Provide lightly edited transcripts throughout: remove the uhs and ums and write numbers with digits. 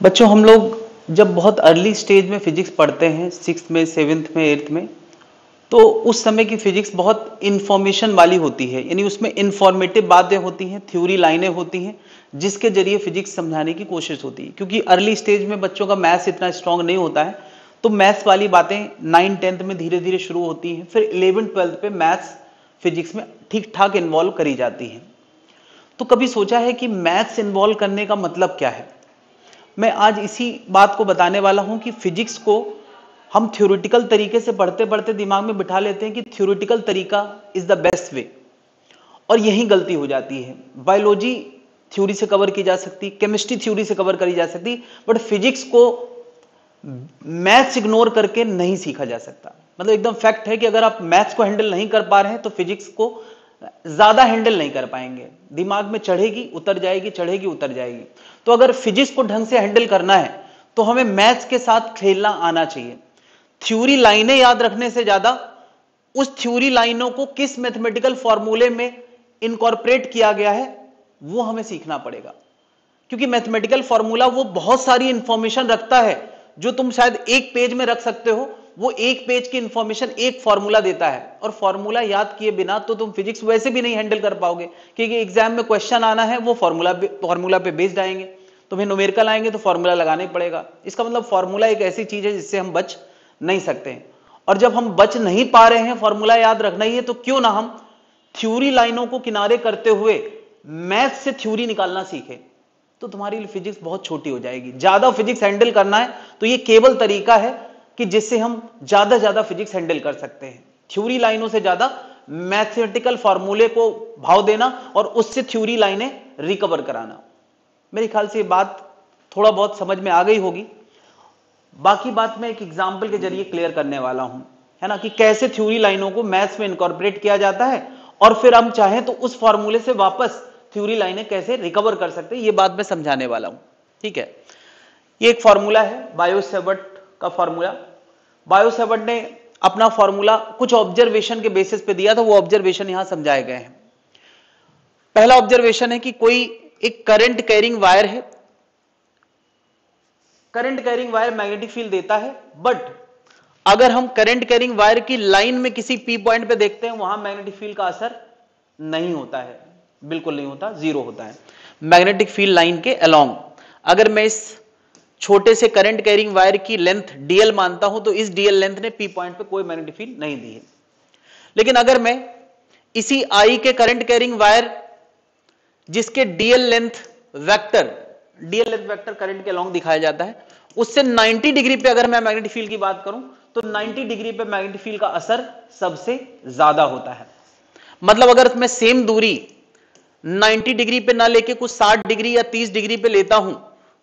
बच्चों हम लोग जब बहुत अर्ली स्टेज में फिजिक्स पढ़ते हैं, सिक्स्थ में, सेवेंथ में, एट्थ में, तो उस समय की फिजिक्स बहुत इंफॉर्मेशन वाली होती है, यानी उसमें इंफॉर्मेटिव बातें होती हैं, थ्योरी लाइनें होती हैं, जिसके जरिए फिजिक्स समझाने की कोशिश होती है। क्योंकि अर्ली स्टेज में बच्चों का मैथ्स इतना स्ट्रांग नहीं होता है, तो मैथ्स वाली बातें 9 10th में धीरे धीरे शुरू होती हैं, फिर 11th 12th पे मैथ्स फिजिक्स में ठीक ठाक इन्वॉल्व करी जाती है। तो कभी सोचा है कि मैथ्स इन्वॉल्व करने का मतलब क्या है? मैं आज इसी बात को बताने वाला हूं कि फिजिक्स को हम थ्योरेटिकल तरीके से पढ़ते पढ़ते दिमाग में बिठा लेते हैं कि थ्योरेटिकल तरीका इज द बेस्ट वे, और यही गलती हो जाती है। बायोलॉजी थ्योरी से कवर की जा सकती, केमिस्ट्री थ्योरी से कवर करी जा सकती, बट फिजिक्स को मैथ्स इग्नोर करके नहीं सीखा जा सकता। मतलब एकदम फैक्ट है कि अगर आप मैथ्स को हैंडल नहीं कर पा रहे हैं तो फिजिक्स को ज्यादा हैंडल नहीं कर पाएंगे। दिमाग में चढ़ेगी उतर जाएगी, चढ़ेगी उतर जाएगी। तो अगर फिजिक्स को ढंग से हैंडल करना है तो हमें मैथ्स के साथ खेलना आना चाहिए। थ्योरी लाइनें याद रखने से ज्यादा उस थ्योरी लाइनों को किस मैथमेटिकल फॉर्मूले में इनकॉर्पोरेट किया गया है वो हमें सीखना पड़ेगा। क्योंकि मैथमेटिकल फॉर्मूला वो बहुत सारी इंफॉर्मेशन रखता है, जो तुम शायद एक पेज में रख सकते हो, वो एक पेज की इंफॉर्मेशन एक फॉर्मूला देता है। और फॉर्मूला याद किए बिना तो तुम फिजिक्स वैसे भी नहीं हैंडल कर पाओगे, क्योंकि एग्जाम में क्वेश्चन आना है वो फॉर्मूला पे बेस्ड आएंगे, तुम्हें न्यूमेरिकल आएंगे तो फॉर्मूला लगाना ही पड़ेगा। इसका मतलब फॉर्मूला एक ऐसी चीज है जिससे हम बच नहीं सकते हैं। और जब हम बच नहीं पा रहे हैं, फॉर्मूला याद रखना ही है, तो क्यों ना हम थ्योरी लाइनों को किनारे करते हुए मैथ से थ्योरी निकालना सीखें। तो तुम्हारी फिजिक्स बहुत छोटी हो जाएगी। ज्यादा फिजिक्स हैंडल करना है तो ये केवल तरीका है कि जिससे हम ज्यादा फिजिक्स हैंडल कर सकते हैं। थ्योरी लाइनों से ज्यादा मैथमेटिकल फॉर्मूले को भाव देना और उससे थ्योरी लाइनें रिकवर कराना। मेरे ख्याल से ये बात थोड़ा बहुत समझ में आ गई होगी। बाकी बात मैं एक एग्जाम्पल के जरिए क्लियर करने वाला हूं, है ना, कि कैसे थ्योरी लाइनों को मैथ्स में इनकॉर्पोरेट किया जाता है, और फिर हम चाहें तो उस फॉर्मूले से वापस थ्योरी लाइनें कैसे रिकवर कर सकते हैं, ये बात मैं समझाने वाला हूं। ठीक है, ये एक फॉर्मूला है बायो-सेवर्ट का फॉर्मूला। बायो-सेवर्ट ने अपना फॉर्मूला कुछ ऑब्जर्वेशन के बेसिस पे दिया था, वो ऑब्जर्वेशन यहां समझाए गए हैं। पहला ऑब्जर्वेशन है कि कोई एक करंट कैरिंग वायर है, current carrying wire magnetic field देता है, बट अगर हम करंट कैरिंग वायर की लाइन में किसी पी पॉइंट पे देखते हैं, वहां मैग्नेटिक फील्ड का असर नहीं होता है, बिल्कुल नहीं होता, जीरो होता है मैग्नेटिक फील्ड लाइन के अलोंग। अगर मैं इस छोटे से करंट कैरिंग वायर की लेंथ डीएल मानता हूं, तो इस डीएल लेंथ ने पी पॉइंट पे कोई मैग्नेटिक फील्ड नहीं दी है। लेकिन अगर मैं इसी आई के करंट कैरिंग वायर जिसके डीएल लेंथ वेक्टर करंट के अलोंग दिखाया जाता है, उससे 90 डिग्री पे अगर मैं मैग्नेटिक फील्ड की बात करूं, तो 90 डिग्री पे मैग्नेटिक फील्ड का असर सबसे ज्यादा होता है। मतलब अगर मैं सेम दूरी 90 डिग्री पे ना लेके कुछ 60 डिग्री या 30 डिग्री पे लेता हूं,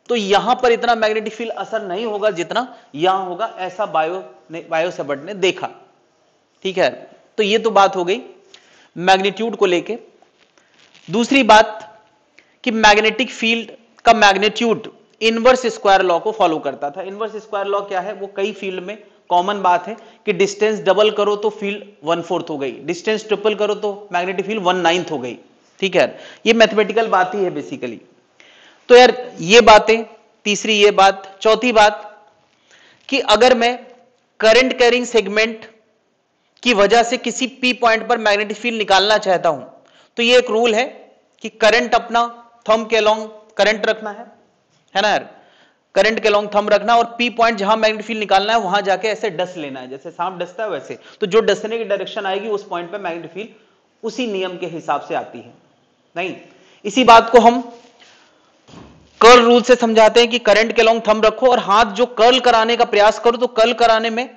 तो यहां पर इतना मैग्नेटिक फील्ड असर नहीं होगा जितना यहां होगा, ऐसा बायो-सेवर्ट ने देखा। ठीक है, तो ये तो बात हो गई मैग्नीट्यूड को लेके। दूसरी बात कि मैग्नेटिक फील्ड का मैग्नीट्यूड इनवर्स स्क्वायर लॉ को फॉलो करता था। इनवर्स स्क्वायर लॉ क्या है? वो कई फील्ड में कॉमन बात है कि डिस्टेंस डबल करो तो फील्ड 1/4 हो गई, डिस्टेंस ट्रिपल करो तो मैग्नेटिक फील्ड 1/9 हो गई। ठीक है, ये मैथमेटिकल बात ही है बेसिकली। तो यार ये बातें, तीसरी ये बात। चौथी बात कि अगर मैं करंट कैरिंग सेगमेंट की वजह से किसी पी पॉइंट पर मैग्नेटिक फील्ड निकालना चाहता हूं, तो ये एक रूल है कि करंट अपना थंब के अलोंग करंट रखना है ना यार, करंट के अलोंग थंब रखना, और पी पॉइंट जहां मैग्नेटिक फील्ड निकालना है वहां जाके ऐसे डस लेना है, जैसे सांप डसता है वैसे। तो जो डसने की डायरेक्शन आएगी उस पॉइंट पे मैग्नेटिक फील्ड उसी नियम के हिसाब से आती है। नहीं, इसी बात को हम कर्ल रूल से समझाते हैं कि करंट के अलोंग थंब रखो और हाथ जो कर्ल कराने का प्रयास करो, तो कर्ल कराने में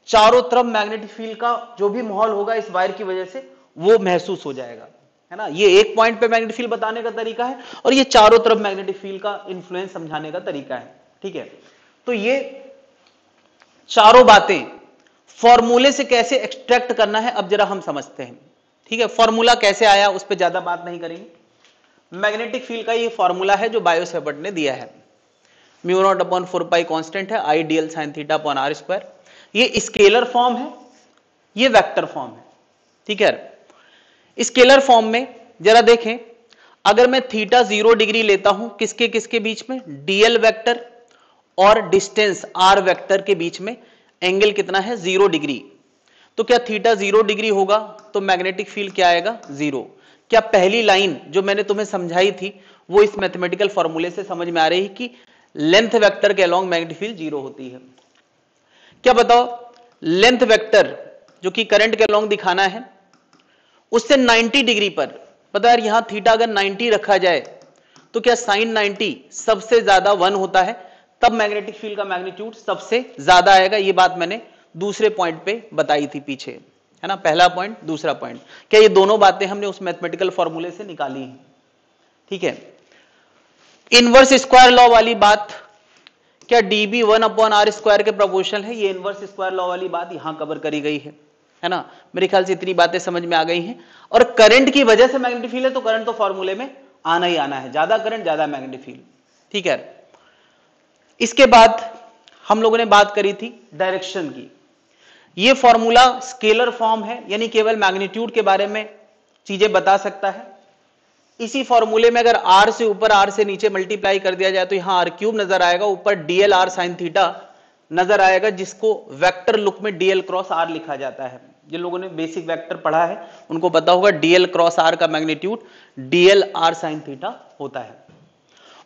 चारों तरफ मैग्नेटिक फील्ड का जो भी माहौल होगा इस वायर की वजह से वो महसूस हो जाएगा, है ना। ये एक पॉइंट पे मैग्नेटिक फील्ड बताने का तरीका है, और ये चारों तरफ मैग्नेटिक फील्ड का इंफ्लुएंस समझाने का तरीका है। ठीक है, तो ये चारों बातें फॉर्मूले से कैसे एक्सट्रैक्ट करना है अब जरा हम समझते हैं। ठीक है, फॉर्मूला कैसे आया उस पर ज्यादा बात नहीं करेंगे। मैग्नेटिक फील्ड का ये फॉर्मूला है जो बायो-सेवर्ट ने दिया है, μ0/4π कांस्टेंट है, I dl sin θ/r²। ये स्केलर फॉर्म है, ये वेक्टर फॉर्म है। ठीक है, स्केलर फॉर्म में जरा देखें, अगर मैं थीटा 0 डिग्री लेता हूं किसके किसके बीच में, डीएल वेक्टर और डिस्टेंस r वेक्टर के बीच में एंगल कितना है 0 डिग्री, तो क्या थीटा 0 डिग्री होगा तो मैग्नेटिक फील्ड क्या आएगा 0। क्या पहली लाइन जो मैंने तुम्हें समझाई थी वो इस मैथमेटिकल फॉर्मूले से समझ में आ रही है कि लेंथ वेक्टर के अलोंग मैग्नेटिक फील्ड 0 होती है। क्या बताओ, लेंथ वेक्टर जो कि करंट के अलोंग दिखाना है उससे 90 डिग्री पर, पता यार यहां थीटा अगर 90 रखा जाए तो क्या साइन 90 सबसे ज्यादा 1 होता है, तब मैग्नेटिक फील्ड का मैग्नीट्यूड सबसे ज्यादा आएगा। ये बात मैंने दूसरे पॉइंट पे बताई थी पीछे, है ना, पहला पॉइंट दूसरा पॉइंट। क्या ये दोनों बातें हमने उस मैथमेटिकल फॉर्मूले से निकाली हैं, ठीक है। इनवर्स स्क्वायर लॉ वाली बात, क्या dB 1/r² के प्रोपोर्शनल है, ये इनवर्स स्क्वायर लॉ वाली बात यहां कवर करी गई है ना। मेरे ख्याल से इतनी बातें समझ में आ गई हैं। और करंट की वजह से मैग्नेटिक फील्ड है तो करंट तो फॉर्मूले में आना ही आना है, ज्यादा करंट ज्यादा मैग्नेटिक फील्ड, ठीक है। इसके बाद हम लोगों ने बात करी थी डायरेक्शन की। ये फॉर्मूला स्केलर फॉर्म है, यानी केवल मैग्नीट्यूड के बारे में चीजें बता सकता है। इसी फॉर्मूले में अगर r से ऊपर r से नीचे मल्टीप्लाई कर दिया जाए तो यहां r³ नजर आएगा, ऊपर dl r sin थीटा नजर आएगा, जिसको वेक्टर लुक में dl क्रॉस r लिखा जाता है। जिन लोगों ने बेसिक वेक्टर पढ़ा है उनको पता होगा dl क्रॉस r का magnitude dl r sin theta होता है।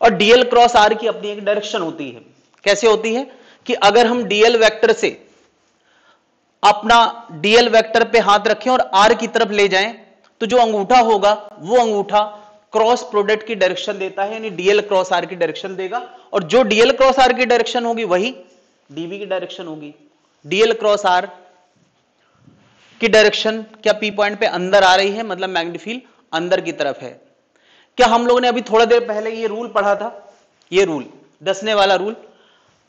और dl क्रॉस r की अपनी एक डायरेक्शन होती है। कैसे होती है कि अगर हम dl वेक्टर से अपना dl वेक्टर पे हाथ रखें और r की तरफ ले जाएं तो जो अंगूठा होगा वो अंगूठा क्रॉस प्रोडक्ट की डायरेक्शन देता है, यानी dl क्रॉस r की डायरेक्शन देगा। और जो dl क्रॉस r की डायरेक्शन होगी वही dv की डायरेक्शन होगी। dl क्रॉस r की डायरेक्शन क्या p पॉइंट पे अंदर आ रही है, मतलब मैग्नेटिक फील्ड अंदर की तरफ है। क्या हम लोगों ने अभी थोड़ा देर पहले ये रूल पढ़ा था, ये रूल डसने वाला रूल,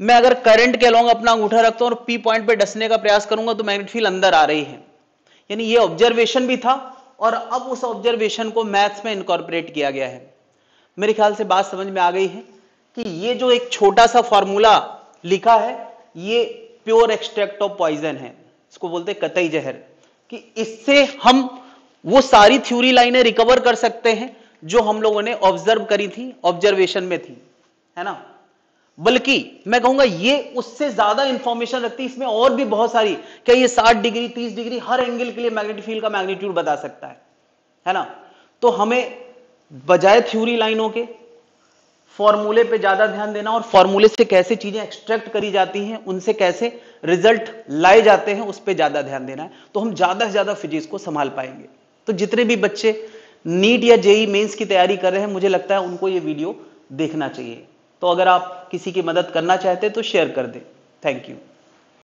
मैं अगर करंट के अलोंग अपना अंगूठा रखता हूं और p पॉइंट पे डसने का प्रयास करूंगा तो मैग्नेटिक फील्ड अंदर आ रही है। यानी ये ऑब्जर्वेशन भी था और अब उस ऑब्जर्वेशन को मैथ्स में इनकॉर्पोरेट किया गया है। मेरे ख्याल से बात समझ में आ गई है कि ये जो एक छोटा सा फॉर्मूला लिखा है ये प्योर एक्सट्रैक्ट ऑफ पॉइजन है, इसको बोलते हैं कतई जहर, कि इससे हम वो सारी थ्योरी लाइनें रिकवर कर सकते हैं जो हम लोगों ने ऑब्जर्व करी थी, ऑब्जर्वेशन में थी, है ना। बल्कि मैं कहूंगा ये उससे ज्यादा इंफॉर्मेशन रखती है, इसमें और भी बहुत सारी, क्या ये 60 डिग्री 30 डिग्री हर एंगल के लिए मैग्नेटिक फील्ड का मैग्नीट्यूड बता सकता है ना। तो हमें बजाय थ्योरी लाइनों के फॉर्मूले पे ज्यादा ध्यान देना और फॉर्मूले से कैसे चीजें एक्सट्रैक्ट करी जाती हैं, उनसे कैसे रिजल्ट लाए जाते हैं, उस पर ज्यादा ध्यान देना है, तो हम ज्यादा से ज्यादा फिजिक्स को संभाल पाएंगे। तो जितने भी बच्चे नीट या जेई मेंस की तैयारी कर रहे हैं मुझे लगता है उनको ये वीडियो देखना चाहिए। तो अगर आप किसी की मदद करना चाहते हैं तो शेयर कर दें। Thank you.